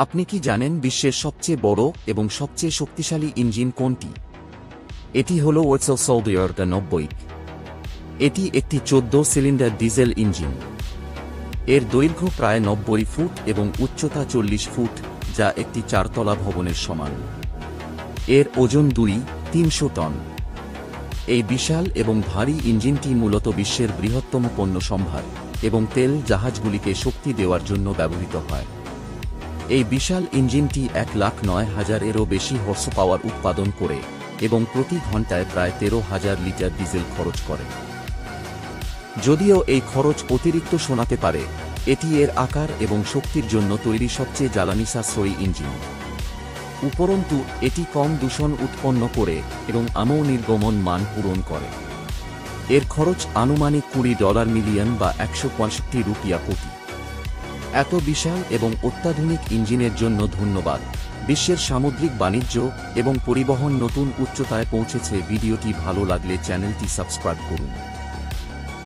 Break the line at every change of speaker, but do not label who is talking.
আপনি কি জানেন বিশ্বের সবচেয়ে বড় এবং সবচেয়ে শক্তিশালী ইঞ্জিন কোনটি? এটি হল ওয়েটসেল সোলডিয়ার 90। এটি একটি 14 সিলিন্ডার ডিজেল ইঞ্জিন। এর দৈর্ঘ্য প্রায় 90 ফুট এবং উচ্চতা 40 ফুট, যা একটি 4 তলা ভবনের সমান। এর ওজন 300 টন। এই বিশাল এবং ভারী ইঞ্জিনটি মূলত বিশ্বের বৃহত্তম পণ্য সম্ভার এবং তেল জাহাজগুলিকে শক্তি দেওয়ার জন্য ব্যবহৃত হয়। এই বিশাল ইঞ্জিনটি 1,09,000-এরও বেশি হর্স পাওয়ার উৎপাদন করে এবং প্রতি ঘন্টায় প্রায় 13,000 লিটার ডিজেল খরচ করে। যদিও এই খরচ অতিরিক্ত শোনাতে পারে, এটি এর আকার এবং শক্তির জন্য তৈরি সবচেয়ে জ্বালানি সাশ্রয়ী ইঞ্জিন। উপরন্তু এটি কম দূষণ উৎপন্ন করে এবং আমও নির্গমন মান পূরণ করে। এর খরচ আনুমানিক $20 মিলিয়ন বা 165 রুপিয়া কোটি। এত বিশাল এবং অত্যাধুনিক ইঞ্জিনের জন্য ধন্যবাদ। বিশ্বের সামুদ্রিক বাণিজ্য এবং পরিবহন নতুন উচ্চতায় পৌঁছেছে। ভিডিওটি ভালো লাগলে চ্যানেলটি সাবস্ক্রাইব করুন।